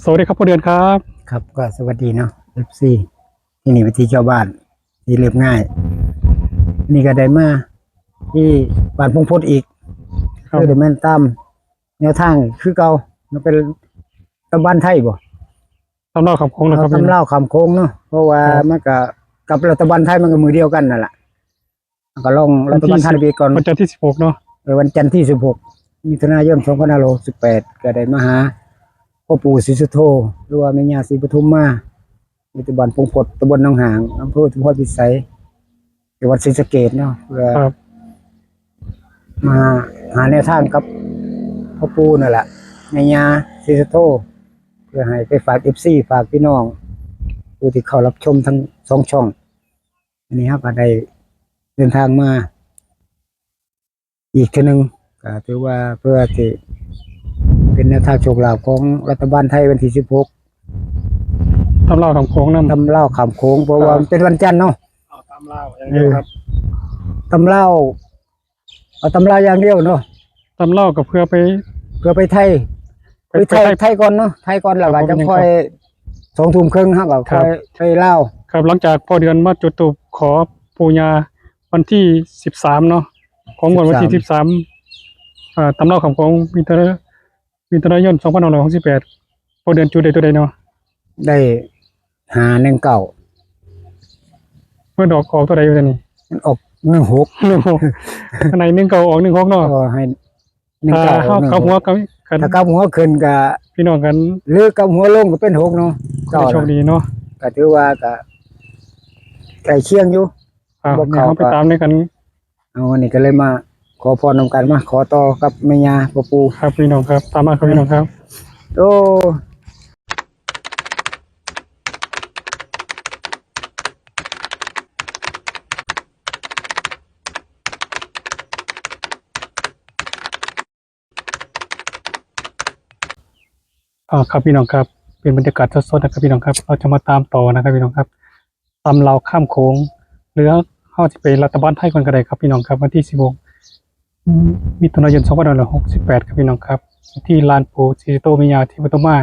สวัสดีครับพ่อเดือนครับครับก็สวัสดีเนาะFCที่นี่วิธีชาวบ้านที่เรียบง่ายนี่ก็ได้มาที่บ้านพงพดอีกคือได้แม่นตามแนวทางคือเก่ามันเป็นตำบ้านไทยบ่ตำเล่าคำคงนะครับตำเล่าคำโค้งเนาะเพราะว่ามันก็กับรัฐบาลไทยมันก็มือเดียวกันนั่นแหละก็ลองรัฐบาลไทยไปก่อนวันจันทร์ที่16เนาะวันจันทร์ที่16มิถุนายน2568ก็ได้มาหาพ่อปู่ศรีสุโธหรือว่าแม่ย่าศรีปทุมมาอยู่ที่บ้านพงพดตำบลหนองหางอำเภอทุมพรพิสัยจังหวัดศรีสะเกษเนาะเพื่อมาหาแนวทางกับพ่อปู่นั่นแหละแม่ย่าศรีสุโธเพื่อให้ไปฝาก FC ฝากพี่น้องผู้ที่เข้ารับชมทั้ง2ช่องอันนี้ครับก็ได้เดินทางมาอีกทีนึงก็ถือว่าเพื่อที่เป็นแนวทางโชคลาภของรัฐบาลไทยวันที่16ตำเล่าคำคงนะตำเล่าขามโค้งเพราะว่าเป็นวันจันทร์เนาะตำเล่าอย่างเดียวครับตำเล่าเอาตำเล่าอย่างเดียวเนาะตำเล่ากับเพื่อไปไทยไทยก่อนเนาะไทยก่อนแล้วก็จะค่อย2 ทุ่มครึ่งครับก็ค่อยไปเล่าครับหลังจากพ่อเดือนมาจุดธูปขอปู่ย่าวันที่13เนาะของวันที่13ตำเล่าคำคงมิถุนายน2568พ่อเดือนจุดได้ตัวใดเนาะได้519เมื่อดอกออกตัวใดอยู่นี่มันออก16อันไหน19ออก16เนาะก็ให้19เขาหัวกันถ้ากับหัวขึ้นก็พี่น้องกันหรือกับหัวลงก็เป็น6เนาะก็โชคดีเนาะก็ถือว่าก็ใกล้เคียงอยู่เขาไปตามด้วยกันวันนี้ก็เลยมาขอพรนำกันมาขอต่อกับแม่ย่าพ่อปู่ครับพี่น้องครับตามมาครับพี่น้องครับโอ้ครับพี่น้องครับเป็นบรรยากาศสดๆนะครับพี่น้องครับเราจะมาตามต่อนะครับพี่น้องครับตามเราข้ามโค้งหรือเขาจะไปรัฐบาลไทยคนกระไดครับพี่น้องครับวันที่16มิถุนายน2568ครับพี่น้องครับที่ลานปูศรีโตมิยาที่ปทุมมา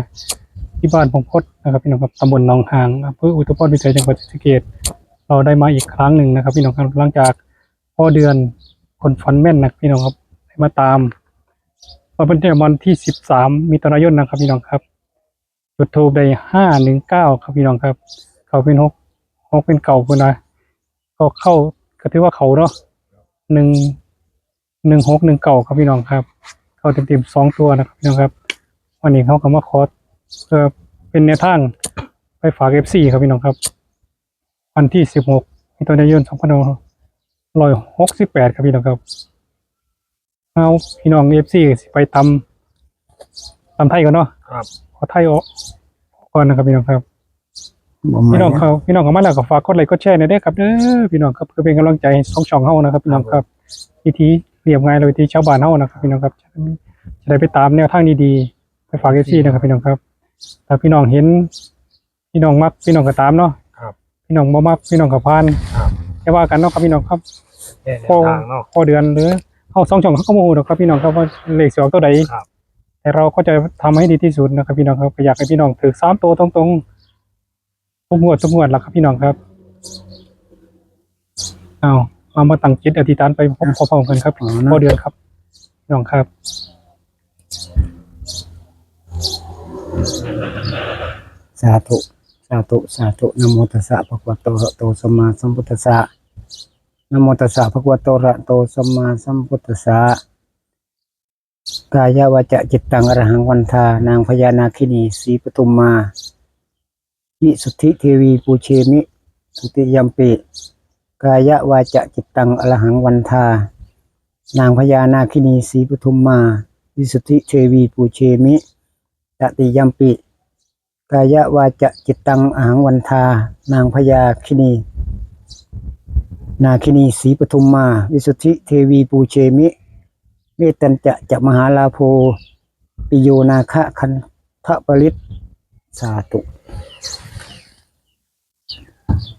ที่บ้านพงพดนะครับพี่น้องครับตำบลหนองหางอำเภออุทุมพรพิสัยจังหวัดศรีสะเกษเราได้มาอีกครั้งหนึ่งนะครับพี่น้องครับหลังจากพ่อเดือนคนฟันแม่นนะพี่น้องครับได้มาตามวันที่13มิถุนายนนะครับพี่น้องครับจุดทูบได้519ครับพี่น้องครับเขาเป็น6เป็นเก่าคนนะก็เข้าก็ถือว่าเขาเนาะ1619ครับพี่น้องครับเข้าเต็ม2ตัวนะครับพี่น้องครับวันนี้เขาก็มาขอเพื่อเป็นแนวทางไปฝาก FC ครับพี่น้องครับวันที่16มิถุนายน2568ครับพี่น้องครับเอาพี่น้อง FC สิไปตำไทยก่อนเนาะครับขอไทยออกก่อนนะครับพี่น้องครับพี่น้องเขามาแล้วก็ฝากกดไลค์กดแชร์หน่อยด้วยครับเด้อพี่น้องครับเพื่อเป็นกำลังใจ2 ช่องเฮานะครับพี่น้องครับวิธีเรียบง่ายเลยวิธีชาวบ้านเฮานะครับพี่น้องครับจะได้ไปตามแนวทางดีๆไปฝาก FC นะครับพี่น้องครับถ้าพี่น้องเห็นพี่น้องมักพี่น้องก็ตามเนาะพี่น้องบ่มักพี่น้องก็ผ่านจะว่ากันเนาะครับพี่น้องครับพอเดือนหรือเฮา2 ช่องเขาก็บ่ฮู้ดอกครับพี่น้องครับว่าเลขสิออกตัวใดแต่เราก็จะทำให้ดีที่สุดนะครับพี่น้องครับอยากให้พี่น้องถือ3 ตัวตรงๆทุกงวดแล้วครับพี่น้องครับเอามาตั้งจิตอธิษฐานไปพร้อมๆกันครับพอเดือนครับพี่น้องครับสาธุนะโมตัสสะภะคะวะโตอะระหะโตสัมมาสัมพุทธัสสะนะโมตัสสะภะคะวะโตอะระหะโตสัมมาสัมพุทธัสสะกายวาจาจิตตังอรหังวันทานางพญานาคินีศรีปทุมมาวิสุทธิเทวีปูเชมิสุติยัมปิกายวาจาจิตตังอรหังวันทานางพญานาคินีศรีปทุมมาวิสุทธิเทวีปูเชมิตติยัมปิกายวาจาจิตตังอหังวันทานางพญานาคินีศรีปทุมมาวิสุทธิเทวีปูเชมิเมตัญจะมหาลาโภปิโยนาคะคันทะปริตสาธุ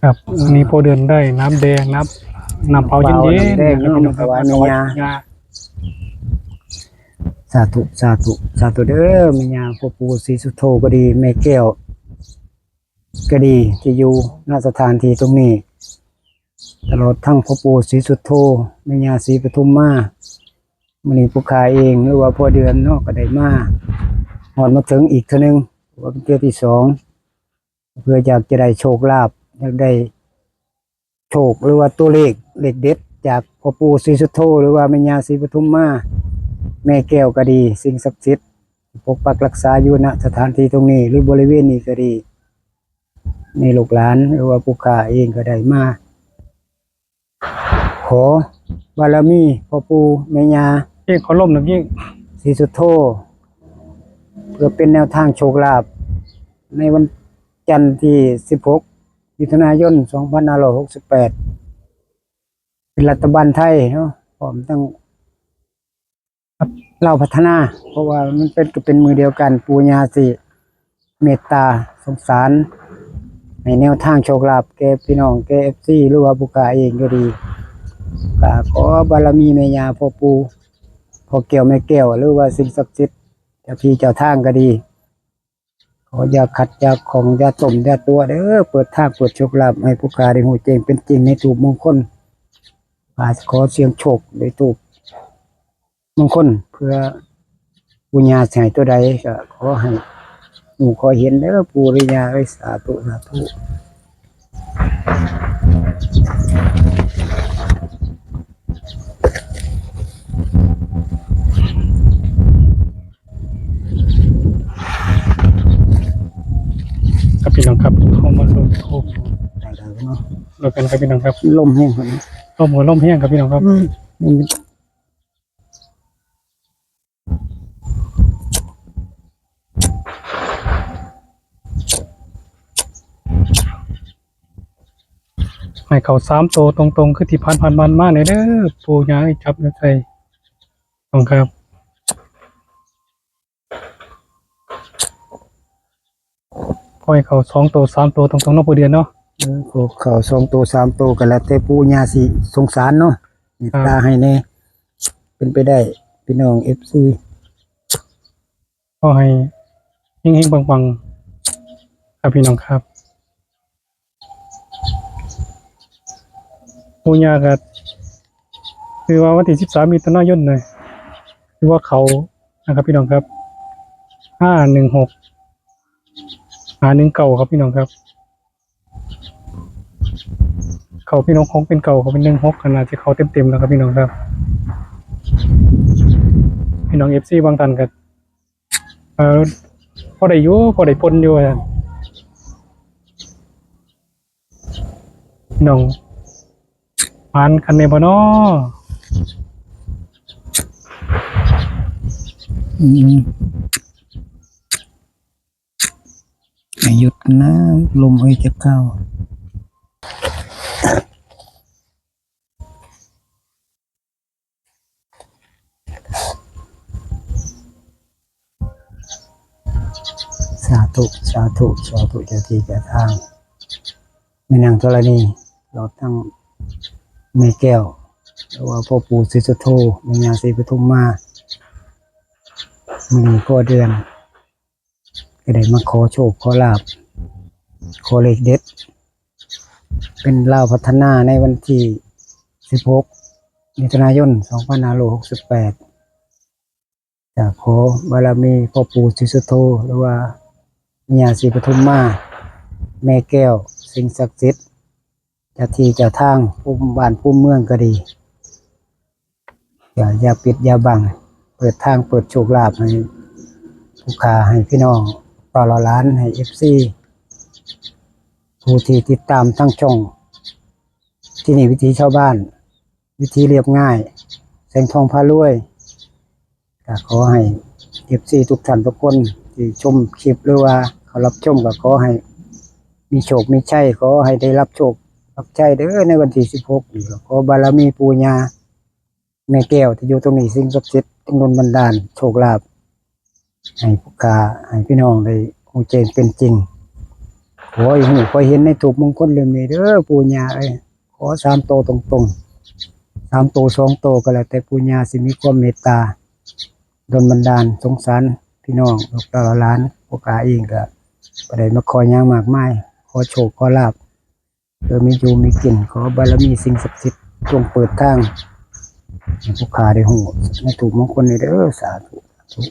ครับวันนี้พอเดือนได้น้ำแดงน้ำเปล่าเย็นๆแดงน้ำถวายแม่ย่า สาธุสาธุสาธุเด้อแม่ย่าพ่อปู่ศรีสุโธก็ดีแม่แก้วก็ดีที่อยู่ณสถานที่ตรงนี้ตลอดทั้งพ่อปู่ศรีสุโธแม่ย่าศรีปทุมมามื้อนี้ผู้ค้าเองหรือว่าพ่อเดือนเนาะก็ได้มาฮอดมาถึงอีกเทื่อนึงว่าเป็นเทื่อที่สองเพื่ออยากจะได้โชคลาภอยากได้โชคหรือว่าตัวเลขเด็ดจากพ่อปู่ศรีสุโธหรือว่าแม่ย่าศรีปทุมมาแม่แก้วก็ดีสิ่งศักดิ์สิทธิ์ปกปักรักษาอยู่ณสถานที่ตรงนี้หรือบริเวณนี้ก็ดีในลูกหลานหรือว่าผู้ค้าเองก็ได้มาขอบารมีพ่อปู่แม่ย่า ยิ่งเขาล่มหนึ่งยิ่ง ศรีสุโธเพื่อเป็นแนวทางโชคลาภในวันจันทร์ที่16มิถุนายน2568เป็นรัฐบาลไทยเนาะพร้อมทั้งเราพัฒนาเพราะว่ามันเป็นมือเดียวกันปู่ย่าสิเมตตาสงสารในแนวทางโชคลาภแก่พี่น้องแก่ FC หรือว่าผู้ค้าเองก็ดีก็ขอบารมีแม่ย่าพ่อปู่พ่อแก้วแม่แก้วหรือว่าสิ่งศักดิ์สิทธิ์เจ้าที่เจ้าทางก็ดีขออย่าขัดอย่าของอย่าต้มอย่าตัวเด้อเปิดทางเปิดโชคลาภให้ผู้ค้าได้ฮู้แจ้งเป็นจริงในถูกมงคลขอเสียงโชคในถูกมงคลเพื่อปุญญาสิให้ตัวใดก็ขอให้หมู่ขอเห็นเด้อปู่ริยาเอ้ยสาธุสาธุ ครับพี่น้องครับเข้ามาลงทูบ ได้แล้วเนาะ ลงกันครับพี่น้องครับ ลมแห้งคนนี้ ล่มหัวล่มแห้งครับพี่น้องครับ นี่ ให้เขา3 ตัวตรงๆคือที่ผ่านมาเนี่ยเด้อปู่ย่าให้จับนะใจตรงครับปล่อยเขา2 ตัว 3 ตัวตรงๆเนาะปู่เดือนเนาะ ขอเขา2 ตัว 3 ตัวกันแล้วแต่ปู่ย่าสิสงสารเนาะเมตตาให้แน่เป็นไปได้พี่น้อง FC ก็ให้เฮงๆปังๆครับพี่น้องครับปู่ย่าก็คือว่าวันที่13มิถุนายนเลยคือว่าเขานะครับพี่น้องครับ516 519ครับพี่น้องครับเขาพี่น้องของเป็นเก่าเขาเป็น16ขนาดที่เขาเต็มๆแล้วครับพี่น้องครับพี่น้อง FC บางท่านก็พอได้อยู่พอได้ปนอยู่อะพี่น้องปานกันในบ่น้อ ให้หยุดนะลมเอ้ยจะเข้าสาธุสาธุสาธุเจ้าที่เจ้าทางแม่นางธรณีเราตั้งแม่แก้วหรือว่าพ่อปู่ศรีสุโธแม่ย่าศรีปทุมมามื้อนี้ก็เดือนก็ได้มาขอโชคขอลาภขอเลขเด็ดเป็นลาวพัฒนาในวันที่16มิถุนายน2568จะขอบารมีพ่อปู่ศรีสุโธหรือว่าแม่ย่าศรีปทุมมาแม่แก้วสิ่งศักดิ์สิทธิ์เจ้าที่เจ้าทางภูมิบ้านภูมิเมืองก็ดีอย่าปิดอย่าบังเปิดทางเปิดโชคลาภให้ผู้ค้าให้พี่น้องต่อล้านให้ FC ผู้ที่ติดตามทั้งช่องที่นี่วิถีชาวบ้านวิธีเรียบง่ายแสงทองพารวยก็ขอให้ FC ทุกท่านทุกคนที่ชมคลิปหรือว่าเขารับชมก็ขอให้มีโชคมีชัยขอให้ได้รับโชครับชัยเด้อในวันที่16นี่ก็ขอบารมีปู่ย่าแม่แก้วที่อยู่ตรงนี้สิ่งศักดิ์สิทธิ์จำนวนบันดาลโชคลาภให้ผู้ค้าให้พี่น้องได้ฮู้แจ้งเป็นจริงขอให้ฮู้ขอเห็นในถูกมงคลเรื่องนี้เด้อปู่ย่าเอ้ยขอ3 ตัวตรงๆ3 ตัว 2 ตัวก็แล้วแต่ปู่ย่าสิมีความเมตตา โดนบันดาลสงสารพี่น้องลูกเต้าหลานพวกกาเองก็บ่ได้มาคอยย่างมากมายขอโชคขอลาภมีอยู่มีกินขอบารมีสิ่งศักดิ์สิทธิ์จงเปิดทางให้พวกข้าได้ฮู้ในถูกมงคลนี้เด้อสาธุสาธุ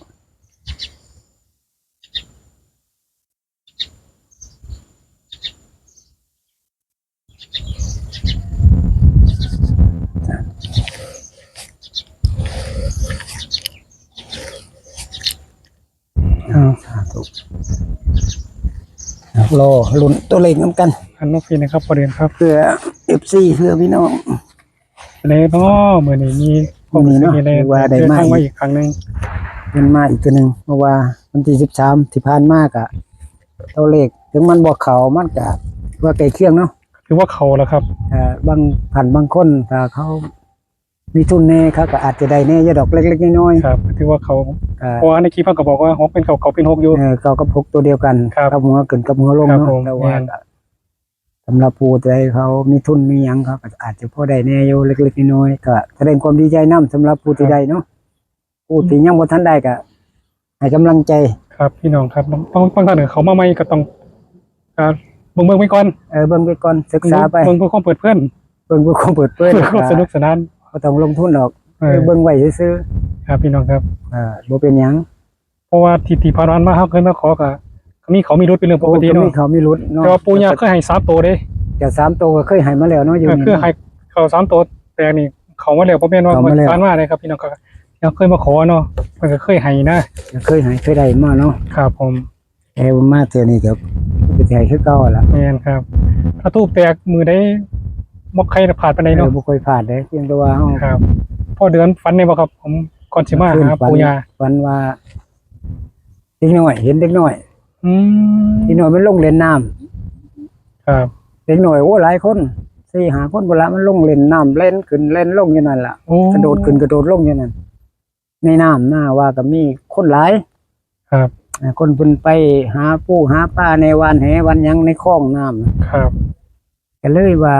สาธุรอลุ้นตัวเลขน้ำกัน อันนกพี่นะครับประเด็นครับ เพื่อ FC เพื่อพี่น้อง เลยเนาะมื้อนี้มี มื้อนี้เนาะ ได้ ว่าได้ เดิน มา ทางมาอีกครั้งหนึง เป็นมาอีกตัวหนึ่งเมื่อว่าวันที่13ที่ผ่านมากะตัวเลขถึงมันบอกเขามันกะว่าใกล้เคียงเนาะ คือว่าเขาแล้วครับ บางผ่านบางคนถ้าเขามีทุนแน่เขาก็อาจจะได้แน่ยาดอกเล็กๆน้อย ครับคือว่าเขา ๆ เพราะว่าในคลิปเขาก็บอกว่าฮกเป็นเขาเป็นฮกอยู่ เขาก็พกตัวเดียวกัน ครับ กับหัวขึ้นกับหัวลง ครับ เนาะ ผม แต่ว่า แม่น สำหรับผู้ใดเขามีทุนมีหยังเขาก็อาจจะพอได้แน่อยู่เล็กๆน้อยๆก็แสดงความดีใจนํสำหรับผู้ที่ได้เนาะผู้ที่ยังบ่ทันได้ก็ให้กำลังใจ ครับพี่น้องครับต้องท่านเขามาใหม่ก็ต้องเบิ่งไปก่อน เบิ่งไปก่อนศึกษาไป เบิ่งเพื่อความเปิดเพื่อน เบิ่งเพื่อความเปิดเผย เพื่อความสนุกสนาน บ่ต้องลงทุนดอก เ เบิ่งไว้ซื่อ ครับพี่น้องครับ บ่เป็นหยัง เพราะว่าที่ผ่านมาเฮาเคยมาขอก็มีเขามีรถเป็นเรื่องปกติ โอ้ เนาะ มีเขามีรุดเนาะ แต่ว่าปู่ย่าเคยให้3ตัวเด้ แต่3ตัวก็เคยให้มาแล้วเนาะอยู่นี่ คือให้เขา3ตัวแต่นี่เขามาแล้วบ่แม่นว่า เขามาแล้ว ผ่านมาเลยครับพี่น้องครับยังเคยมาขอเนาะเพิ่นก็เคยให้นะ เคยให้เคยได้มาเนาะ ครับผม แต่ว่ามาเทื่อนี้ก็ไปให้คือเก่าล่ะ แม่นครับ ถ้าทูบแตกมือได้บ่ใครผ่านปานใดเนาะ บ่ค่อยพลาดเด้เพียงแต่ว่าเฮา ครับพอเดือนฝันได้บ่ครับผมก่อนสิมาหาปู่ย่า ฝันว่าเด็กน้อยเห็นเด็กน้อย อืม เด็กน้อยมันลงเล่นน้ำ ครับ เด็กน้อยโอ้หลายคน4-5คนบ่ละมันลงเล่นน้ำเล่นขึ้นเล่นลงอยู่นั่นล่ะ โอ้ กระโดดขึ้นกระโดดลงอยู่นั่นในน้ำหน้าว่าก็มีคนหลาย ครับ คนเพิ่นไปหาปูหาปลาในวันแหวันหยังในคลองน้ำน่ะ ครับ ก็เลยว่า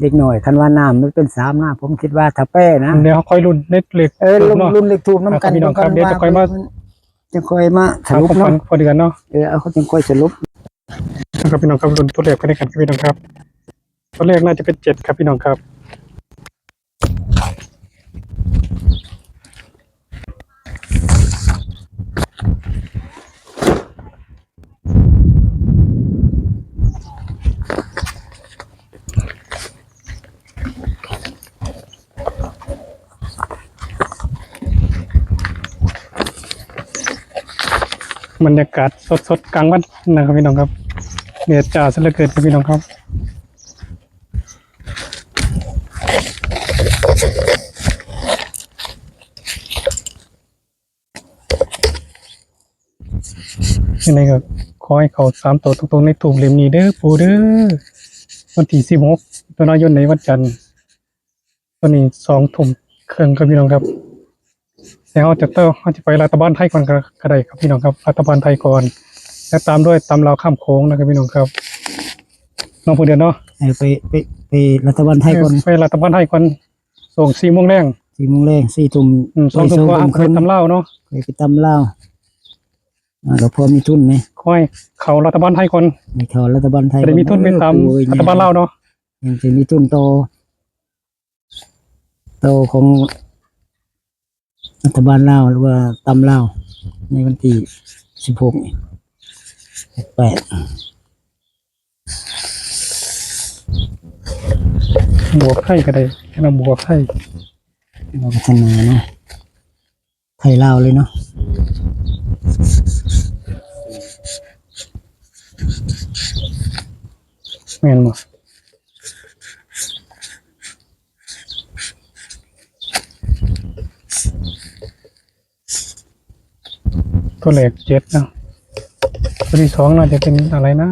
เด็กหน่อยคันว่าน้ำมันเป็น3น้าผมคิดว่าถ้าแป้นะ เดี๋ยวค่อยรุ่นเน็ตเล็ก รุ่น เนาะ รุ่นเล็กทูบน้ำกัน พี่น้องครับเดี๋ยวจะค่อยมา จะค่อยมาส ถาม รุป ความฝั เนาะ นพอเดือนเนาะ เอาเขาจะค่อยสรุป ครับพี่น้องครับรุ่นตัวเลขกันด้วยกันครับพี่น้องครับตัวเลขน่าจะเป็น7ครับพี่น้องครับบรรยากาศสดๆกลางวันนะครับพี่น้องครับเดือดจ้าซะเหลือเกินครับพี่น้องครับยังไงก็ขอให้เขา3ตัวตรงๆในตูมเล่มนี้เด้อปู่เด้อวันที่16ตุลาคมในวันจันทร์วันนี้2 ทุ่มครึ่งครับพี่น้องครับแล้วเขาจะไปรัฐบาลไทยก่อนก็ได้ครับพี่น้องครับรัฐบาลไทยก่อนแล้วตามด้วยตามลาวข้ามโค้งนะครับพี่น้องครับน้องผู้เดียวเนาะ ไปรัฐบาลไทยก่อน ไปรัฐบาลไทยก่อนส่ง4 โมงแรง 4 โมงแรง4 ทุ่ม 2 ทุ่มก็ห้าม ค ขึ้นตำเล่าวเนาะ ไปตำลาวก็พอมีทุนไหม ค่อยเขารัฐบาลไทยก่อน ในทอรัฐบาลไทย จะได้มีทุนไปตามรัฐบาลลาวเนาะ ยังจะมีทุนโตของรัฐบาลลาวหรือว่าตำลาวในวันที่16นี่8 บวกไทยก็ได้ให้เราบวกไทย เราพัฒนาเนาะไทยลาวเลยเนาะ แม่นบ่ตัวเลข7เนาะตัวที่2น่าจะเป็นอะไรนะ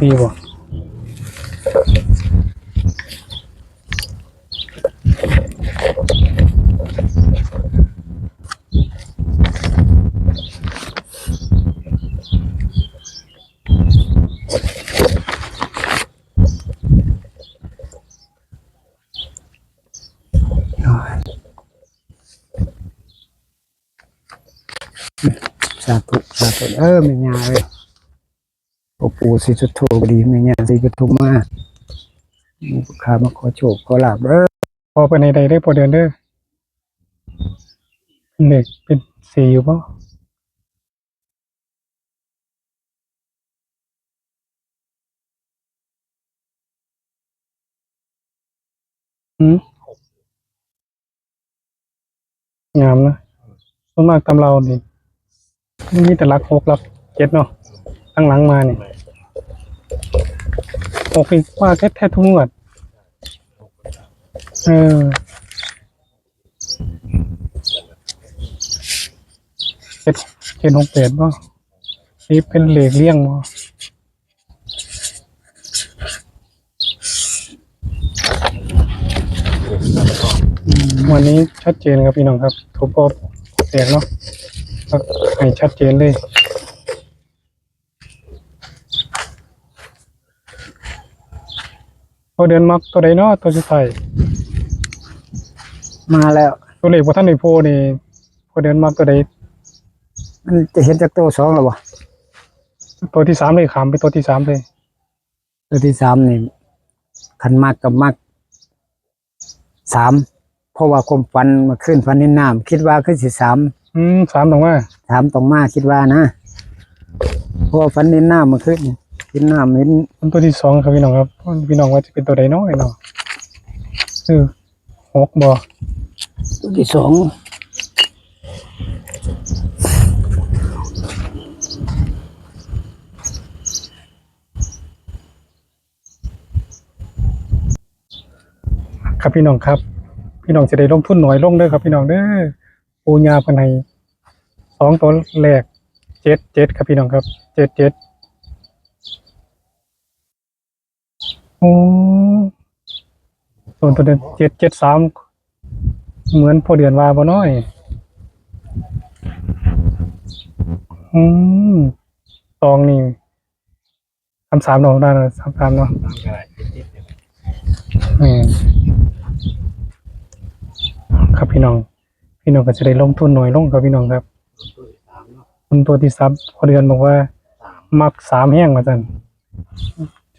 ดีบ่สาธุสาธุแม่ย่าเอ้ยพ่อปู่ศรีสุโธก็ดีแม่ย่าศรีปทุมมามีลูกค้ามาขอโชคขอลาบพอไปในใดได้พอเดือนเด้อเป็นเด็กเป็นสีอยู่ป่ะอืมงามนะส่วนมากตำเรานี่มีแต่รัก6รัก7เนาะตั้งหลังมาเนี่ย6อีกว่าแท้ทุกงวดเออ7 6 8ป่ะนี่เป็นเหล็กเลี่ยงป่ะวันนี้ชัดเจนครับพี่น้องครับทุบโป๊ะเสียงเนาะให้ชัดเจนเลยพอเดินมักตัวใดเนาะตัวสุดท้าย มาแล้ว ตัวเลขว่าท่านในโพนี่พอเดินมักตัวใด มันจะเห็นจากตัวสองหรอวะ ตัวที่3เลยขามไปตัวที่3เลย ตัวที่สามนี่ขันมากกับมากสามเพราะว่าความฝันมาขึ้นฝันในน้ำคิดว่าขึ้นสิสาม 3ตรงว่า ถามตรงมาคิดว่านะเพราะว่าฝันในน้ำมาขึ้นกินน้ำเห็น ตัวที่2ครับพี่น้องครับพี่น้องว่าจะเป็นตัวใดเนาะเนาะคือ6บ่ ตัวที่สอง ครับพี่น้องครับพี่น้องจะได้ลงทุนน้อยลงเด้อครับพี่น้องเด้อปูญาเพิ่นให้2ตัวแรก77ครับพี่น้องครับ77โอ้ส่วนตัวเดิม773เหมือนพอเดือนว่าบ่น้อยตองนี่33เนาะได้เลย33เนาะครับพี่น้องก็จะได้ลงทุนน้อยลงครับพี่น้องครับคุณตัวที่ซับพอเดือนบอกว่ามัก3แห้งมาสั่น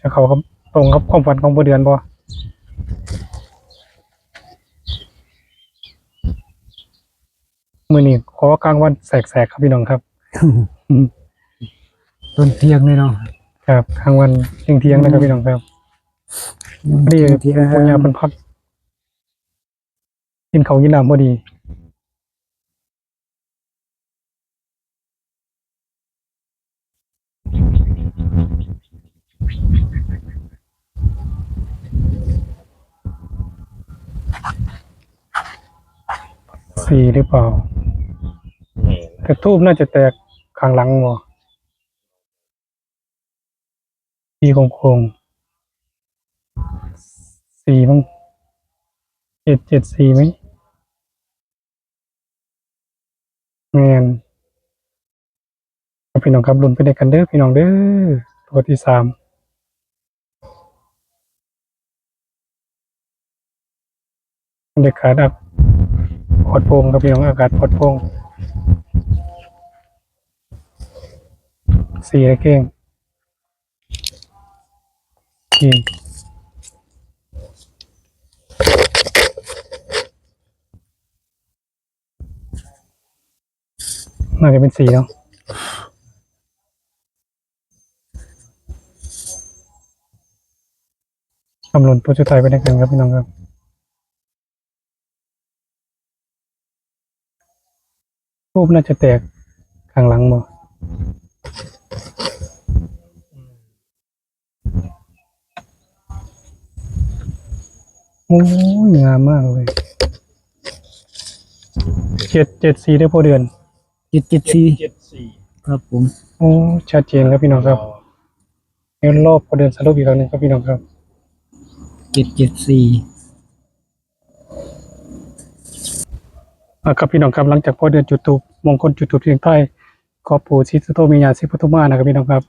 จะเขาครับตรงครับความฝันของพอเดือนบ่มื้อนี้ขอกลางวันแสกๆครับพี่น้องครับ ต้นเทียงเลยเนาะ ครับกลางวันเที่ยงๆนะครับพี่น้องครับพอดีปุญญาเป็นพักกินเขาวกินน้ำพอดีสี่หรือเปล่าแต่ทูบน่าจะแตกข้างหลังบ่สี่โค้งๆสี่มั้ง774ไหมแมนครับพี่น้องครับลุ้นไปด้วยกันเด้อพี่น้องเด้อตัวที่3บรรยากาศปลอดโปร่งครับพี่น้องอากาศปลอดโปร่งสี่ระเก้งสี่น่าจะเป็น4เนาะกำลังตัวสุดท้ายไปด้วยกันครับพี่น้องครับรูปน่าจะแตกข้างหลังบ่โอ้ยงามมากเลย774ได้พอเดือน 774ครับผม โอ้ชัดเจนครับพี่น้องครับ เดี๋ยวรอบพอเดือนสรุปอีกครั้งหนึงครับพี่น้องครับ 774 ครับพี่น้องครับหลังจากพอเดือนจุดทูปมงคลจุดทูปเสียงใต้ขอปู่ศรีสุโธมีญาณศรีปทุมมานะครับพี่น้องครับ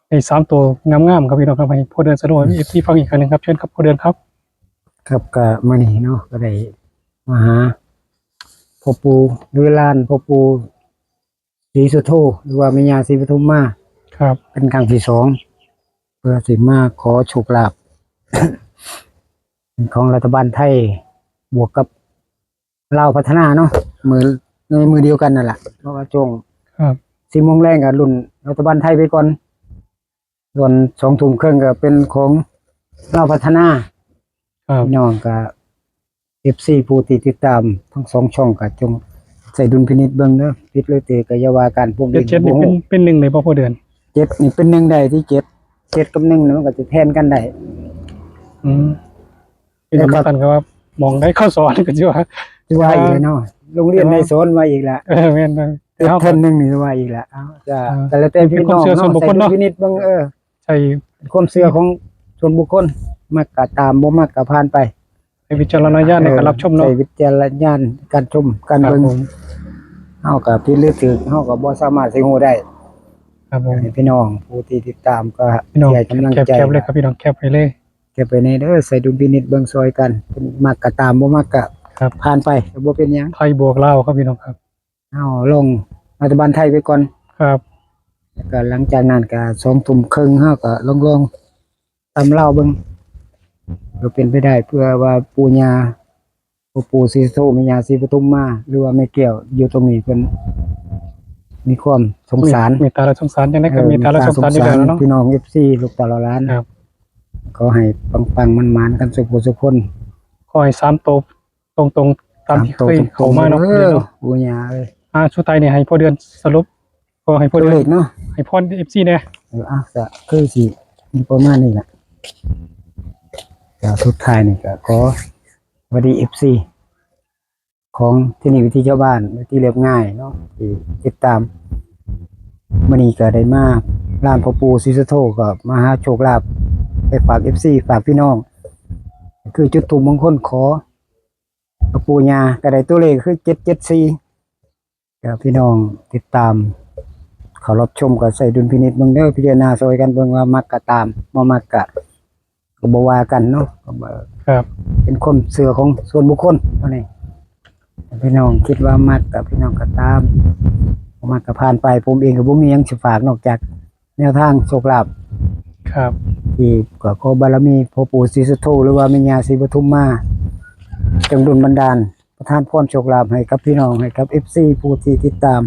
ใน3ตัวงามๆครับพี่น้องครับให้พอเดือนสรุปให้ที่ฟังอีกครั้งหนึงครับเชิญครับพอเดือนครับ ครับก็มื้อนี้เนาะก็ได้มาหาพ่อปู่หรือลานพ่อปู่ศรีสุโธหรือว่าแม่ย่าศรีปทุมมา ครับ เป็นครั้งที่2เพื่อสิมาขอโชคลาภ ของรัฐบาลไทยบวกกับลาวพัฒนาเนาะมือในมือเดียวกันนั่นแหละเพราะว่าช่วง ครับ 10 โมงแรงกับรุ่นรัฐบาลไทยไปก่อนส่วน2 ทุ่มครึ่งก็เป็นของลาวพัฒนา ครับ พี่น้องก็ FC ผู้ที่ติดตามทั้ง2ช่องก็จงใส่ดุลพินิจเบิ่งเด้อผิดหรือถูกก็อย่าว่ากันพวก เจ็ เด็ ด ก เจ็ดนี่ บ่ เป็น ฮู้ เป็นหนึ่งในพอเดือน 7นี่เป็นหนึ่งได้ที่7กับ1นี่มันก็จะแทนกันได้ อืมพี่น้องกันก็ว่ามองได้เข้าสอนก็จะว่า ที่ว่าอีกแล้วเนาะโรงเรียนในโซนว่าอีกแล้ว แม่นนะแต่ เท เฮา อมหนึงนี่ว่าอีกแล้วจะ อ่า แต่ละแต่พี่น้อง เป็นความเชื่อส่วนบุคคลเนาะ ใส่ดุลพินิจเบิ่งใช่ เป็นความเชื่อของส่วนบุคคลมักก็ตามบ่มักก็ผ่านไป ให้วิจารณญาณในการรับชมเนาะ ใช้วิจารณญาณการชมการ ครับ เบิ่ง ผม เฮาก็ผิดหรือถูกเฮาก็บ่สามารถสิฮู้ได้ ครับผม ให้พี่น้องผู้ที่ติดตามก็ พี่น้อง ให้กำลัง แคป ใจ แคปเลยครับพี่น้องแคปไปเลย เก็บไปในเด้อใส่ดุลพินิจเบิ่งซอยกันเป็นมักก็ตามบ่มักก็ ครับ ผ่านไปก็บ่เป็นหยัง ไทยบวกลาวครับพี่น้องครับ เฮาลงรัฐบาลไทยไปก่อน ครับ แล้วก็หลังจากนั้นก็2 ทุ่มครึ่งเฮาก็ลองตำเล่าเบิ่งก็เป็นไปได้เพื่อว่าปู่ย่าพ่อปู่ศรีสุโธแม่ย่าศรีปทุมมาหรือว่าแม่แก้วอยู่ตรงนี้เพิ่นมีความสงสาร มีตาและสงสารจังได๋ก็มีตาและสงสารอยู่แล้วเนาะ พี่น้อง FC ลูกตาละล้าน ครับ ขอให้ปังๆมันๆกันสุขสุขคน ขอให้3ตัวตรงๆตามที่เคยเข้ามาเนาะ เอ พี่ อ เนาะ ปู่ย่าเอ้ย สุดท้ายนี่ให้พอเดือนสรุปขอให้พอ ตัว เดือน เลขเนาะ ให้พร FC แน่ ก็คือสิมีประมาณนี้แหละก็สุดท้ายนี่ก็ขอสวัสดี FC ของที่นี่วิธีชาวบ้านวิธีเรียบง่ายเนาะที่ติดตามมื้อนี้ก็ได้มาร้านพ่อปู่ศรีสุโธก็มาหาโชคลาภไปฝาก FC ฝากพี่น้อง คือจุดถูกมงคลขอพ่อปู่ย่าก็ได้ตัวเลขคือ774ก็พี่น้องติดตามเขารับชมก็ใส่ดุลพินิจเบิ่งเด้อพิจารณาซอยกันเบิ่งว่ามักก็ตามบ่มักก็บ่ว่ากันเนาะก็บ่ ครับ เป็นคนเสือของส่วนบุคคลเท่านี้พี่น้องคิดว่ามักกับพี่น้องก็ตามบ่มักก็ผ่านไปผมเองก็บ่มีหยังสิฝากนอกจากแนวทางโชคลาภ ครับ ที่ก็ขอบารมีพ่อปู่ศรีสุโธหรือว่าแม่ย่าศรีปทุมมาจงดลบันดาลประทานพรโชคลาภให้กับพี่น้องให้กับ FC ผู้ที่ติดตาม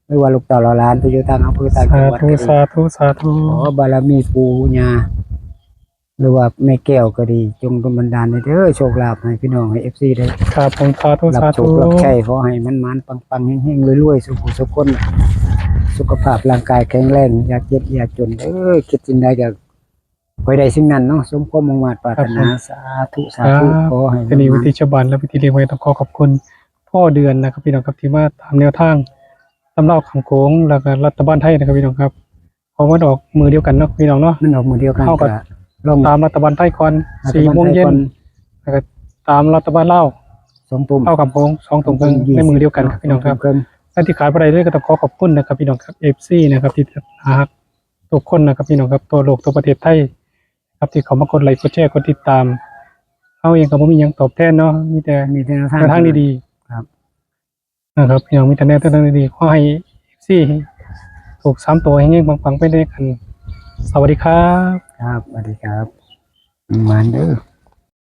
ไม่ว่าลูกเต่าเหล่าหลานที่อยู่ทางอำเภอต่างจั สาง หวัด ธุ ก็ดี สาธุสาธุ ขอบารมีปู่ย่าหรือว่าแม่แก้วก็ดีจงดลบันดาลให้เด้อโชคลาภให้พี่น้องให้ FC ได้ ครับผมสาธุ รับ สา โช ธุ ครับใช้ขอให้มันปังๆแห้งๆรวยๆสุขสุขคนสุขภาพร่างกายแข็งแรงอยากเจ็บอยากจนคิดสิ่งใดก็ขอให้ได้สิ่งนั้นเนาะสมความมุ่งมั่นปรารถนาสาธุสาธุขอให้ ทีนี้วิธีชาวบ้านและวิธีเลี้ยงไว้ต้องขอขอบคุณพ่อเดือนนะครับพี่น้องครับที่มาตามแนวทางตำราขังโขงแล้วก็รัฐบาลไทยนะครับพี่น้องครับเพราะว่าออกมือเดียวกันเนาะพี่น้องเนาะ มันออกมือเดียวกัน เท่ากับ ลอง ตามรัฐบาลไทยก่อน4 โมงเย็นแล้วก็ตามรัฐบาลลาว 2 ทุ่ม เท่ากับโขง2 ทุ่มครึ่งในมือเดียวกันครับพี่น้องครับ และที่ขายไปได้ด้วยก็ต้องขอขอบคุณนะครับพี่น้องครับ FC นะครับที่รักทุกคนนะครับพี่น้องครับตัวโลกตัวประเทศไทยครับที่เขามากดไลค์กดแชร์กดติดตามเขาเองก็บ่มีหยังตอบแทนเนาะมีแต่ มีแต่แนว แนวทางดี ครับ ๆนะครับพี่น้องมีแต่แนวทางดีๆขอให้ FC ถูก3 ตัวให้เงี้ยปังๆไปด้วยกัน สวัสดีครับ ครับสวัสดีครับมันเด้อ